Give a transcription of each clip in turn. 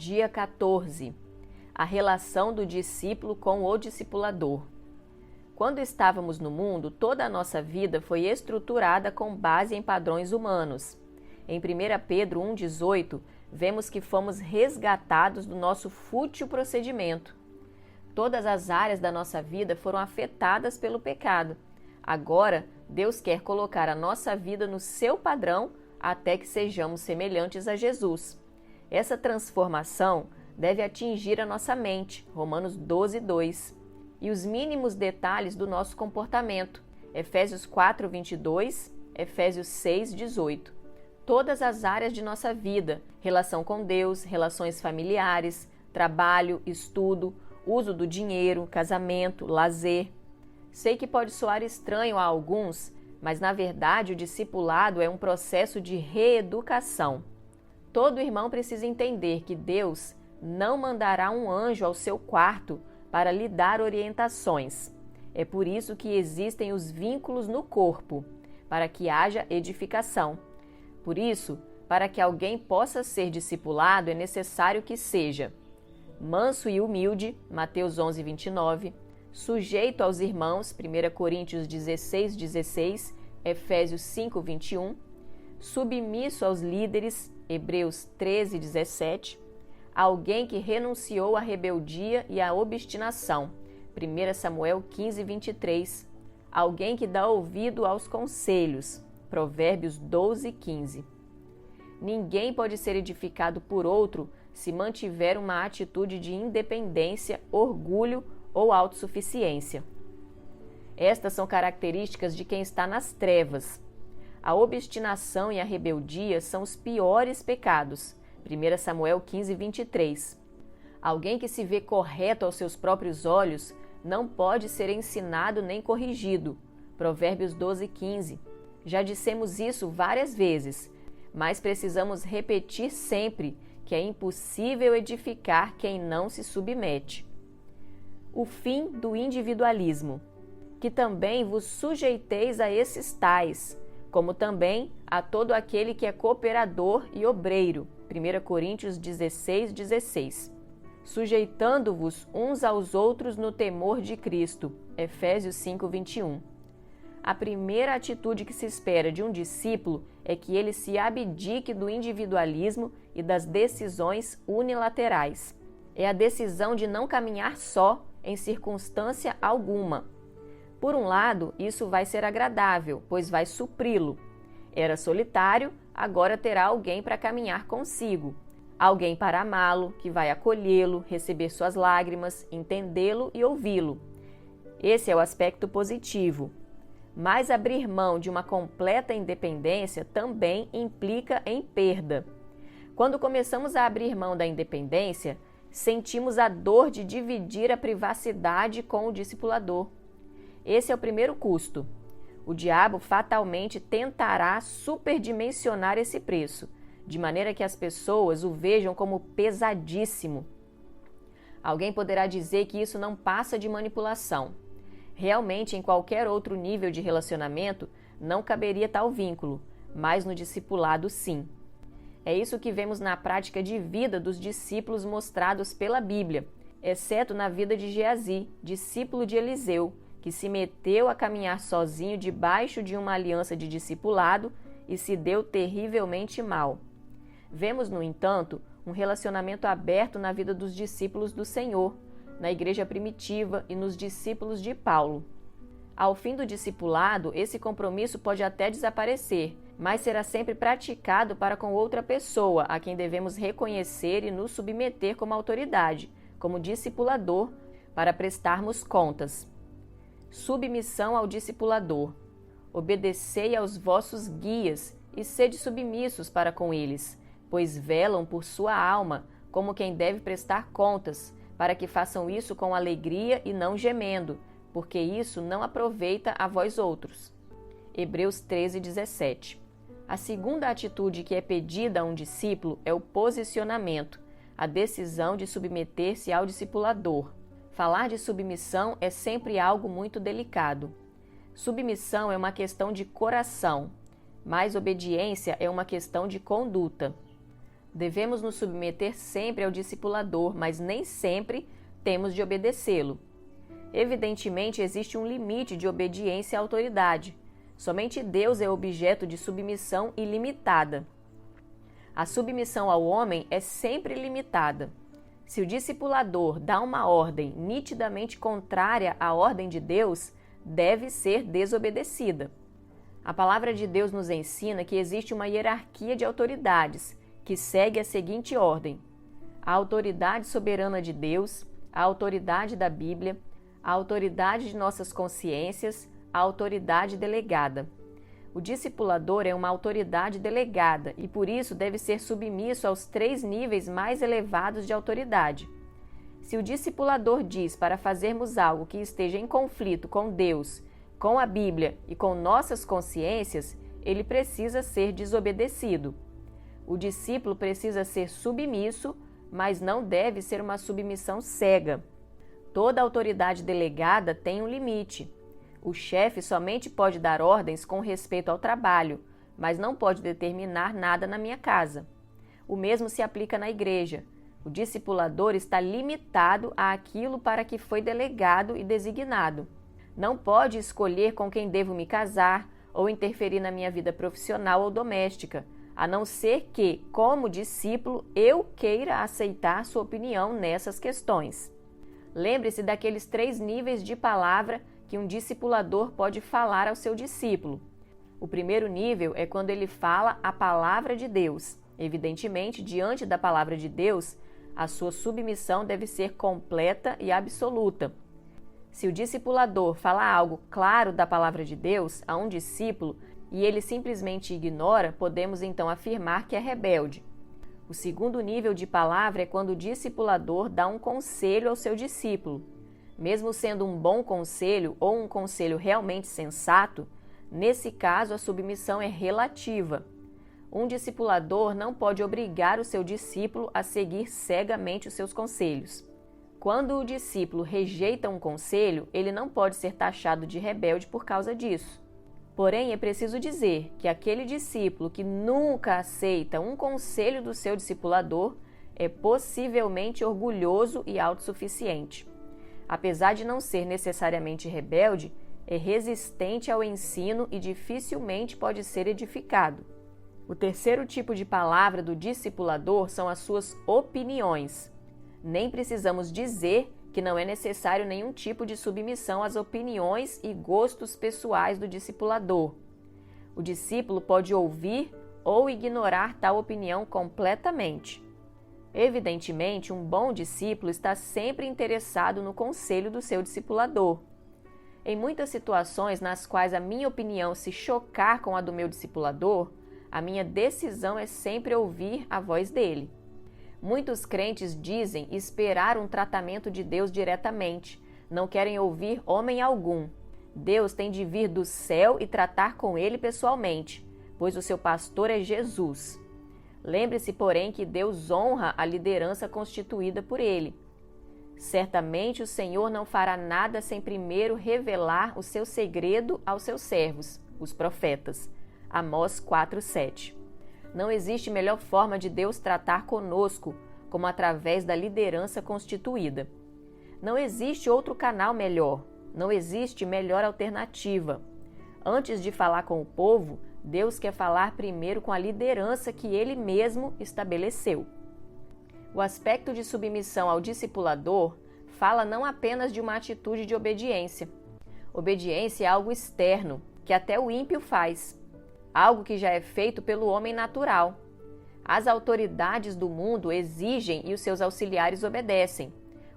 Dia 14. A relação do discípulo com o discipulador. Quando estávamos no mundo, toda a nossa vida foi estruturada com base em padrões humanos. Em 1 Pedro 1,18, vemos que fomos resgatados do nosso fútil procedimento. Todas as áreas da nossa vida foram afetadas pelo pecado. Agora, Deus quer colocar a nossa vida no seu padrão até que sejamos semelhantes a Jesus. Essa transformação deve atingir a nossa mente, Romanos 12:2, e os mínimos detalhes do nosso comportamento, Efésios 4:22, Efésios 6:18. Todas as áreas de nossa vida, relação com Deus, relações familiares, trabalho, estudo, uso do dinheiro, casamento, lazer. Sei que pode soar estranho a alguns, mas na verdade o discipulado é um processo de reeducação. Todo irmão precisa entender que Deus não mandará um anjo ao seu quarto para lhe dar orientações. É por isso que existem os vínculos no corpo, para que haja edificação. Por isso, para que alguém possa ser discipulado, é necessário que seja manso e humilde, Mateus 11:29, sujeito aos irmãos, 1 Coríntios 16:16, Efésios 5:21, submisso aos líderes, Hebreus 13:17, alguém que renunciou à rebeldia e à obstinação, 1 Samuel 15:23, alguém que dá ouvido aos conselhos, Provérbios 12:15. Ninguém pode ser edificado por outro se mantiver uma atitude de independência, orgulho ou autossuficiência. Estas são características de quem está nas trevas. A obstinação e a rebeldia são os piores pecados, 1 Samuel 15:23. Alguém que se vê correto aos seus próprios olhos não pode ser ensinado nem corrigido, Provérbios 12:15. Já dissemos isso várias vezes, mas precisamos repetir sempre que é impossível edificar quem não se submete. O fim do individualismo. Que também vos sujeiteis a esses tais, como também a todo aquele que é cooperador e obreiro, 1 Coríntios 16:16. Sujeitando-vos uns aos outros no temor de Cristo, Efésios 5:21. A primeira atitude que se espera de um discípulo é que ele se abdique do individualismo e das decisões unilaterais. É a decisão de não caminhar só, em circunstância alguma. Por um lado, isso vai ser agradável, pois vai supri-lo. Era solitário, agora terá alguém para caminhar consigo. Alguém para amá-lo, que vai acolhê-lo, receber suas lágrimas, entendê-lo e ouvi-lo. Esse é o aspecto positivo. Mas abrir mão de uma completa independência também implica em perda. Quando começamos a abrir mão da independência, sentimos a dor de dividir a privacidade com o discipulador. Esse é o primeiro custo. O diabo fatalmente tentará superdimensionar esse preço, de maneira que as pessoas o vejam como pesadíssimo. Alguém poderá dizer que isso não passa de manipulação. Realmente, em qualquer outro nível de relacionamento, não caberia tal vínculo, mas no discipulado, sim. É isso que vemos na prática de vida dos discípulos mostrados pela Bíblia, exceto na vida de Geazi, discípulo de Eliseu, que se meteu a caminhar sozinho debaixo de uma aliança de discipulado e se deu terrivelmente mal. Vemos, no entanto, um relacionamento aberto na vida dos discípulos do Senhor, na igreja primitiva e nos discípulos de Paulo. Ao fim do discipulado, esse compromisso pode até desaparecer, mas será sempre praticado para com outra pessoa, a quem devemos reconhecer e nos submeter como autoridade, como discipulador, para prestarmos contas. Submissão ao discipulador. Obedecei aos vossos guias e sede submissos para com eles, pois velam por sua alma, como quem deve prestar contas, para que façam isso com alegria e não gemendo, porque isso não aproveita a vós outros. Hebreus 13:17. A segunda atitude que é pedida a um discípulo é o posicionamento, a decisão de submeter-se ao discipulador. Falar de submissão é sempre algo muito delicado. Submissão é uma questão de coração, mas obediência é uma questão de conduta. Devemos nos submeter sempre ao discipulador, mas nem sempre temos de obedecê-lo. Evidentemente, existe um limite de obediência à autoridade. Somente Deus é objeto de submissão ilimitada. A submissão ao homem é sempre limitada. Se o discipulador dá uma ordem nitidamente contrária à ordem de Deus, deve ser desobedecida. A palavra de Deus nos ensina que existe uma hierarquia de autoridades, que segue a seguinte ordem: a autoridade soberana de Deus, a autoridade da Bíblia, a autoridade de nossas consciências, a autoridade delegada. O discipulador é uma autoridade delegada e, por isso, deve ser submisso aos 3 níveis mais elevados de autoridade. Se o discipulador diz para fazermos algo que esteja em conflito com Deus, com a Bíblia e com nossas consciências, ele precisa ser desobedecido. O discípulo precisa ser submisso, mas não deve ser uma submissão cega. Toda autoridade delegada tem um limite. O chefe somente pode dar ordens com respeito ao trabalho, mas não pode determinar nada na minha casa. O mesmo se aplica na igreja. O discipulador está limitado àquilo para que foi delegado e designado. Não pode escolher com quem devo me casar ou interferir na minha vida profissional ou doméstica, a não ser que, como discípulo, eu queira aceitar sua opinião nessas questões. Lembre-se daqueles 3 níveis de palavra que um discipulador pode falar ao seu discípulo. O primeiro nível é quando ele fala a palavra de Deus. Evidentemente, diante da palavra de Deus, a sua submissão deve ser completa e absoluta. Se o discipulador fala algo claro da palavra de Deus a um discípulo e ele simplesmente ignora, podemos então afirmar que é rebelde. O segundo nível de palavra é quando o discipulador dá um conselho ao seu discípulo. Mesmo sendo um bom conselho ou um conselho realmente sensato, nesse caso a submissão é relativa. Um discipulador não pode obrigar o seu discípulo a seguir cegamente os seus conselhos. Quando o discípulo rejeita um conselho, ele não pode ser taxado de rebelde por causa disso. Porém, é preciso dizer que aquele discípulo que nunca aceita um conselho do seu discipulador é possivelmente orgulhoso e autossuficiente. Apesar de não ser necessariamente rebelde, é resistente ao ensino e dificilmente pode ser edificado. O terceiro tipo de palavra do discipulador são as suas opiniões. Nem precisamos dizer que não é necessário nenhum tipo de submissão às opiniões e gostos pessoais do discipulador. O discípulo pode ouvir ou ignorar tal opinião completamente. Evidentemente, um bom discípulo está sempre interessado no conselho do seu discipulador. Em muitas situações nas quais a minha opinião se chocar com a do meu discipulador, a minha decisão é sempre ouvir a voz dele. Muitos crentes dizem esperar um tratamento de Deus diretamente, não querem ouvir homem algum. Deus tem de vir do céu e tratar com ele pessoalmente, pois o seu pastor é Jesus. Lembre-se, porém, que Deus honra a liderança constituída por ele. Certamente o Senhor não fará nada sem primeiro revelar o seu segredo aos seus servos, os profetas. Amós 4:7. Não existe melhor forma de Deus tratar conosco, como através da liderança constituída. Não existe outro canal melhor, não existe melhor alternativa. Antes de falar com o povo, Deus quer falar primeiro com a liderança que Ele mesmo estabeleceu. O aspecto de submissão ao discipulador fala não apenas de uma atitude de obediência. Obediência é algo externo, que até o ímpio faz. Algo que já é feito pelo homem natural. As autoridades do mundo exigem e os seus auxiliares obedecem.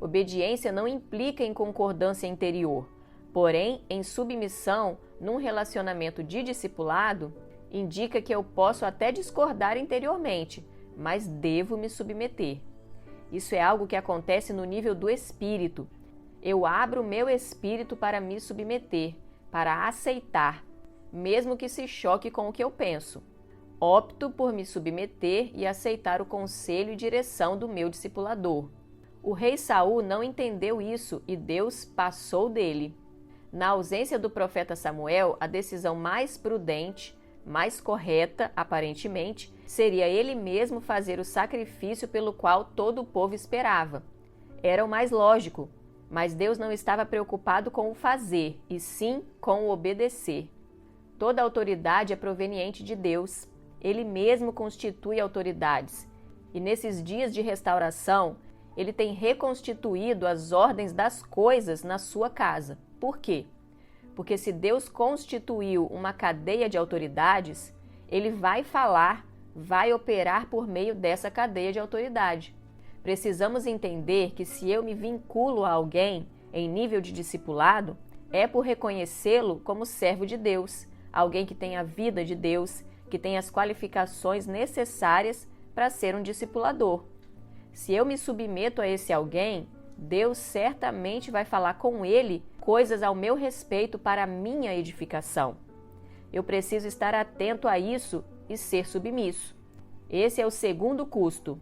Obediência não implica em concordância interior, porém, em submissão num relacionamento de discipulado, indica que eu posso até discordar interiormente, mas devo me submeter. Isso é algo que acontece no nível do espírito. Eu abro o meu espírito para me submeter, para aceitar, mesmo que se choque com o que eu penso. Opto por me submeter e aceitar o conselho e direção do meu discipulador. O rei Saul não entendeu isso e Deus passou dele. Na ausência do profeta Samuel, a decisão mais prudente, mais correta, aparentemente, seria ele mesmo fazer o sacrifício pelo qual todo o povo esperava. Era o mais lógico, mas Deus não estava preocupado com o fazer, e sim com o obedecer. Toda autoridade é proveniente de Deus. Ele mesmo constitui autoridades. E nesses dias de restauração, ele tem reconstituído as ordens das coisas na sua casa. Por quê? Porque se Deus constituiu uma cadeia de autoridades, ele vai falar, vai operar por meio dessa cadeia de autoridade. Precisamos entender que se eu me vinculo a alguém em nível de discipulado, é por reconhecê-lo como servo de Deus, alguém que tem a vida de Deus, que tem as qualificações necessárias para ser um discipulador. Se eu me submeto a esse alguém, Deus certamente vai falar com ele coisas ao meu respeito para a minha edificação. Eu preciso estar atento a isso e ser submisso. Esse é o segundo custo.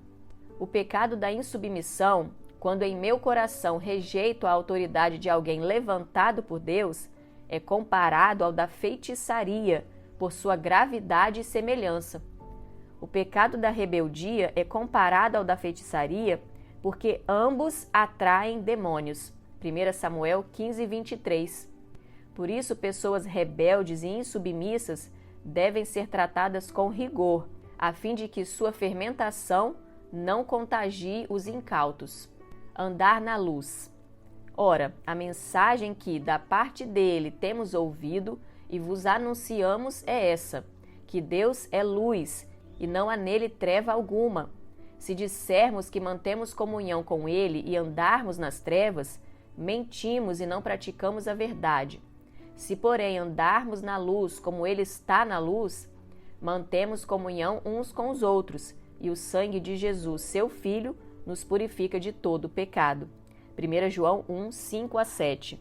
O pecado da insubmissão, quando em meu coração rejeito a autoridade de alguém levantado por Deus, é comparado ao da feitiçaria, por sua gravidade e semelhança. O pecado da rebeldia é comparado ao da feitiçaria, porque ambos atraem demônios. 1 Samuel 15, 23. Por isso, pessoas rebeldes e insubmissas devem ser tratadas com rigor, a fim de que sua fermentação não contagie os incautos. Andar na luz. Ora, a mensagem que, da parte dele, temos ouvido e vos anunciamos é essa, que Deus é luz e não há nele treva alguma. Se dissermos que mantemos comunhão com ele e andarmos nas trevas, mentimos e não praticamos a verdade. Se, porém, andarmos na luz como ele está na luz, mantemos comunhão uns com os outros, e o sangue de Jesus, seu Filho, nos purifica de todo o pecado. 1 João 1, 5-7.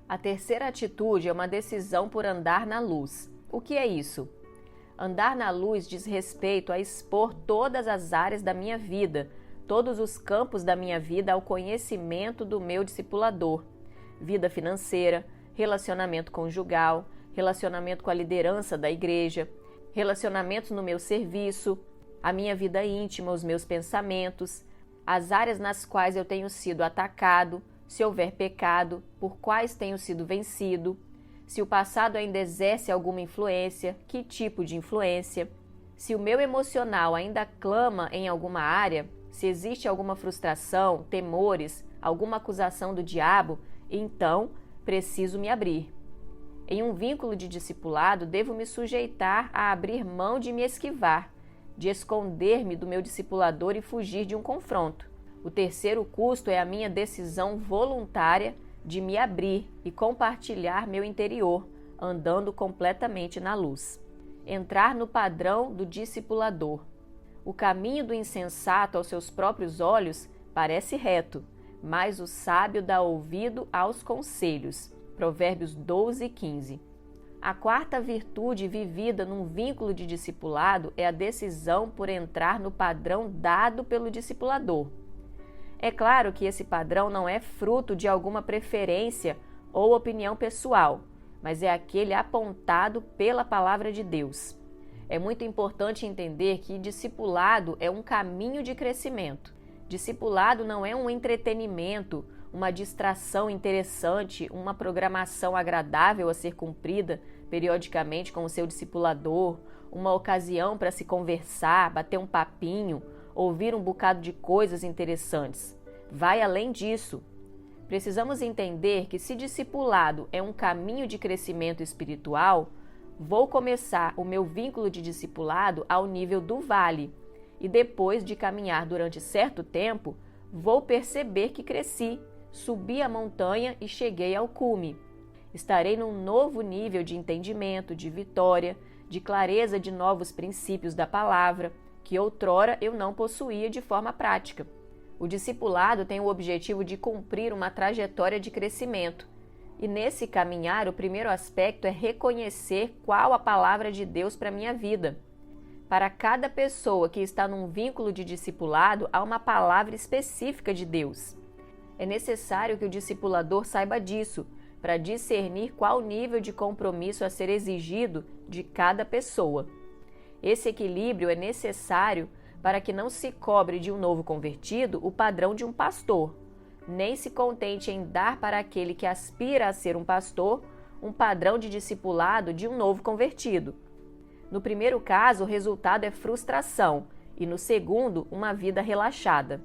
A terceira atitude é uma decisão por andar na luz. O que é isso? Andar na luz diz respeito a expor todas as áreas da minha vida, todos os campos da minha vida ao conhecimento do meu discipulador. Vida financeira, relacionamento conjugal, relacionamento com a liderança da igreja, relacionamentos no meu serviço, a minha vida íntima, os meus pensamentos, as áreas nas quais eu tenho sido atacado, se houver pecado, por quais tenho sido vencido, se o passado ainda exerce alguma influência, que tipo de influência, se o meu emocional ainda clama em alguma área, se existe alguma frustração, temores, alguma acusação do diabo, então preciso me abrir. Em um vínculo de discipulado, devo me sujeitar a abrir mão de me esquivar, de esconder-me do meu discipulador e fugir de um confronto. O terceiro custo é a minha decisão voluntária de me abrir e compartilhar meu interior, andando completamente na luz. Entrar no padrão do discipulador. O caminho do insensato aos seus próprios olhos parece reto, mas o sábio dá ouvido aos conselhos. Provérbios 12, 15. A quarta virtude vivida num vínculo de discipulado é a decisão por entrar no padrão dado pelo discipulador. É claro que esse padrão não é fruto de alguma preferência ou opinião pessoal, mas é aquele apontado pela palavra de Deus. É muito importante entender que discipulado é um caminho de crescimento. Discipulado não é um entretenimento, uma distração interessante, uma programação agradável a ser cumprida periodicamente com o seu discipulador, uma ocasião para se conversar, bater um papinho, ouvir um bocado de coisas interessantes. Vai além disso. Precisamos entender que se discipulado é um caminho de crescimento espiritual, vou começar o meu vínculo de discipulado ao nível do vale e depois de caminhar durante certo tempo, vou perceber que cresci, subi a montanha e cheguei ao cume. Estarei num novo nível de entendimento, de vitória, de clareza de novos princípios da palavra, que outrora eu não possuía de forma prática. O discipulado tem o objetivo de cumprir uma trajetória de crescimento. E nesse caminhar, o primeiro aspecto é reconhecer qual a palavra de Deus para a minha vida. Para cada pessoa que está num vínculo de discipulado, há uma palavra específica de Deus. É necessário que o discipulador saiba disso, para discernir qual nível de compromisso a ser exigido de cada pessoa. Esse equilíbrio é necessário para que não se cobre de um novo convertido o padrão de um pastor, nem se contente em dar para aquele que aspira a ser um pastor um padrão de discipulado de um novo convertido. No primeiro caso, o resultado é frustração e no segundo, uma vida relaxada.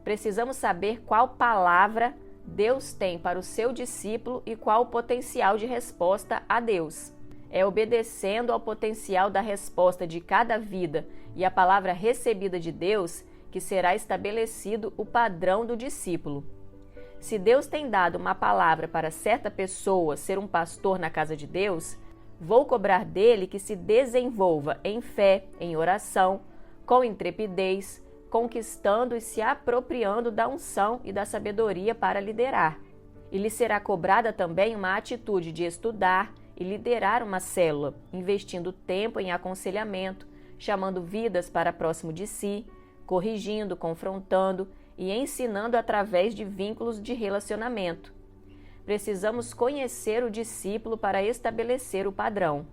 Precisamos saber qual palavra Deus tem para o seu discípulo e qual o potencial de resposta a Deus. É obedecendo ao potencial da resposta de cada vida e à palavra recebida de Deus que será estabelecido o padrão do discípulo. Se Deus tem dado uma palavra para certa pessoa ser um pastor na casa de Deus, vou cobrar dele que se desenvolva em fé, em oração, com intrepidez, conquistando e se apropriando da unção e da sabedoria para liderar. E lhe será cobrada também uma atitude de estudar e liderar uma célula, investindo tempo em aconselhamento, chamando vidas para próximo de si, corrigindo, confrontando e ensinando através de vínculos de relacionamento. Precisamos conhecer o discípulo para estabelecer o padrão.